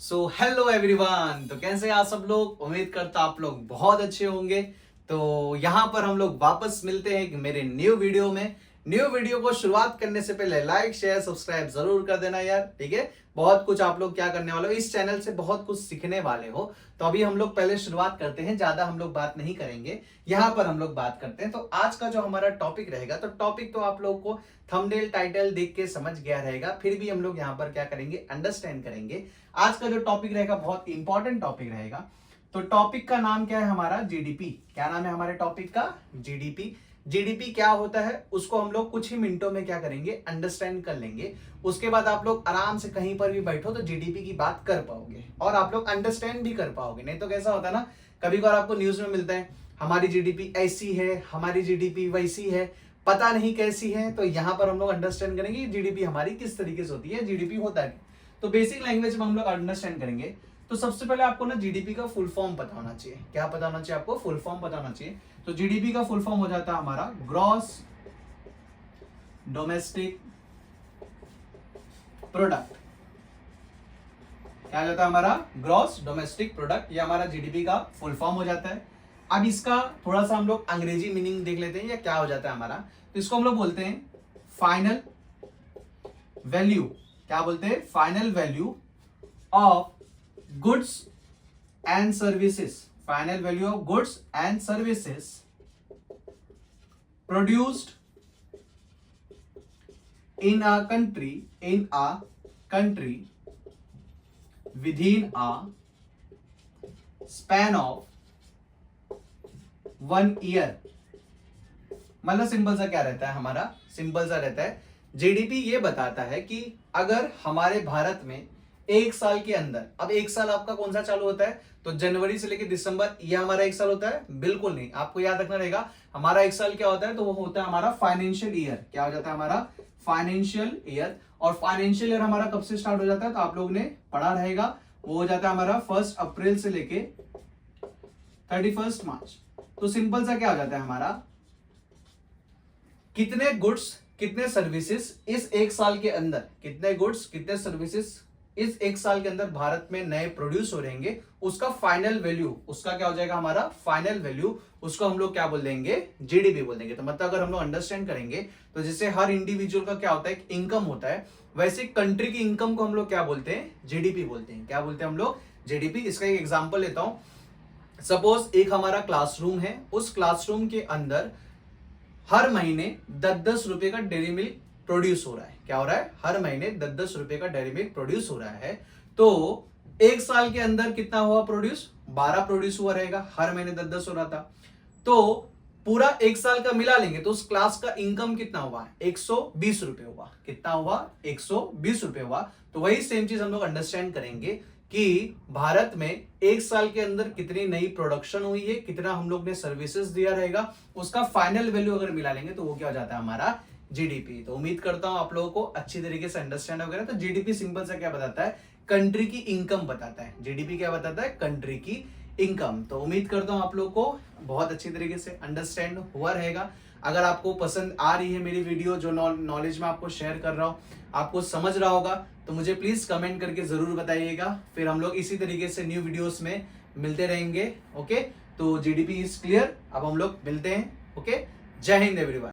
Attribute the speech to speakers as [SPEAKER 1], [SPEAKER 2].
[SPEAKER 1] So hello everyone. तो कैसे आप सब लोग, उम्मीद करता आप लोग बहुत अच्छे होंगे। तो यहाँ पर हम लोग वापस मिलते हैं मेरे न्यू वीडियो में। न्यू वीडियो को शुरुआत करने से पहले लाइक शेयर सब्सक्राइब जरूर कर देना यार, ठीक है। बहुत कुछ आप लोग क्या करने वाले हो, इस चैनल से बहुत कुछ सीखने वाले हो। तो अभी हम लोग पहले शुरुआत करते हैं, ज्यादा हम लोग बात नहीं करेंगे, यहाँ पर हम लोग बात करते हैं। तो आज का जो हमारा टॉपिक रहेगा, तो टॉपिक तो आप लोगों को थंबनेल टाइटल देख के समझ गया रहेगा, फिर भी हम लोग यहाँ पर क्या करेंगे, अंडरस्टैंड करेंगे। आज का जो टॉपिक रहेगा बहुत इंपॉर्टेंट टॉपिक रहेगा। तो टॉपिक का नाम क्या है हमारा, जीडीपी। क्या नाम है हमारे टॉपिक का, जीडीपी। जीडीपी क्या होता है उसको हम लोग कुछ ही मिनटों में क्या करेंगे, अंडरस्टैंड कर लेंगे। उसके बाद आप लोग आराम से कहीं पर भी बैठो तो जीडीपी की बात कर पाओगे और आप लोग अंडरस्टैंड भी कर पाओगे। नहीं तो कैसा होता है ना, कभी कभार आपको न्यूज में मिलता है हमारी जीडीपी ऐसी है, हमारी जीडीपी वैसी है, पता नहीं कैसी है। तो यहाँ पर हम लोग अंडरस्टैंड करेंगे जीडीपी हमारी किस तरीके से होती है, जीडीपी होता है। तो बेसिक लैंग्वेज में हम लोग अंडरस्टैंड करेंगे। तो सबसे पहले आपको ना जीडीपी का फुल फॉर्म पता होना चाहिए। क्या पता होना चाहिए आपको, फुल फॉर्म पता होना चाहिए। तो जीडीपी का फुल फॉर्म हो जाता है हमारा ग्रॉस डोमेस्टिक प्रोडक्ट। क्या हो जाता है हमारा, ग्रॉस डोमेस्टिक प्रोडक्ट। ये हमारा जीडीपी का फुल फॉर्म हो जाता है। अब इसका थोड़ा सा हम लोग अंग्रेजी मीनिंग देख लेते हैं, या क्या हो जाता है हमारा। तो इसको हम लोग बोलते हैं फाइनल वैल्यू। क्या बोलते हैं, final value of goods and services. Final value of goods and services produced in a country within a span of 1 year। मतलब सिंपल सा क्या रहता है हमारा, सिंपल सा रहता है जीडीपी ये बताता है कि अगर हमारे भारत में एक साल के अंदर, अब एक साल आपका कौन सा चालू होता है, तो जनवरी से लेकर दिसंबर, ये हमारा एक साल होता है। बिल्कुल नहीं, आपको याद रखना रहेगा हमारा एक साल क्या होता है, तो वो होता है हमारा फाइनेंशियल ईयर। क्या हो जाता है हमारा, फाइनेंशियल ईयर। और फाइनेंशियल ईयर हमारा कब से स्टार्ट हो जाता है, तो आप लोग ने पढ़ा रहेगा, वो हो जाता है हमारा 1 अप्रैल से लेके 31 मार्च। तो सिंपल सा क्या हो जाता है हमारा, कितने गुड्स कितने सर्विसेज इस एक साल के अंदर, कितने गुड्स कितने सर्विसेज इस एक साल के अंदर भारत में नए प्रोड्यूस हो रहेंगे, उसका फाइनल वैल्यू, उसका क्या हो जाएगा हमारा फाइनल वैल्यू, उसको हम लोग क्या बोल देंगे, जीडीपी बोल देंगे। तो मतलब अगर हम लोग अंडरस्टैंड करेंगे तो जैसे हर इंडिविजुअल का क्या होता है, एक इनकम होता है, वैसे कंट्री की इनकम को हम लोग क्या बोलते हैं, जीडीपी बोलते हैं। क्या बोलते हैं हम लोग, जीडीपी। इसका एक एग्जाम्पल लेता हूं। सपोज एक हमारा क्लासरूम है, उस क्लासरूम के अंदर हर महीने 10-10 रुपए का डेयरी मिल्क प्रोड्यूस हो रहा है। क्या हो रहा है, हर महीने 10-10 रुपए का डेयरी मिल्क प्रोड्यूस हो रहा है। तो एक साल के अंदर कितना हुआ प्रोड्यूस, 12 प्रोड्यूस हुआ रहेगा, हर महीने 10-10 हो रहा था। तो पूरा एक साल का मिला लेंगे तो उस क्लास का इनकम कितना हुआ, 120 रुपए हुआ। कितना हुआ, 120 रुपए हुआ। तो वही सेम चीज हम लोग अंडरस्टैंड करेंगे कि भारत में एक साल के अंदर कितनी नई प्रोडक्शन हुई है, कितना हम लोग ने सर्विसेज दिया रहेगा, उसका फाइनल वैल्यू अगर मिला लेंगे तो वो क्या हो जाता है हमारा जीडीपी। तो उम्मीद करता हूं आप लोगों को अच्छी तरीके से अंडरस्टैंड हो गया। तो जीडीपी सिंपल सा क्या बताता है, कंट्री की इनकम बताता है। जीडीपी क्या बताता है, कंट्री की इनकम। तो उम्मीद करता हूं आप लोगों को बहुत अच्छी तरीके से अंडरस्टैंड हुआ रहेगा। अगर आपको पसंद आ रही है मेरी वीडियो, जो नॉलेज में आपको शेयर कर रहा हूं, आपको समझ रहा होगा, तो मुझे प्लीज कमेंट करके जरूर बताइएगा। फिर हम लोग इसी तरीके से न्यू वीडियोस में मिलते रहेंगे। ओके, तो जीडीपी इज क्लियर। अब हम लोग मिलते हैं। ओके, जय हिंद एवरीवन।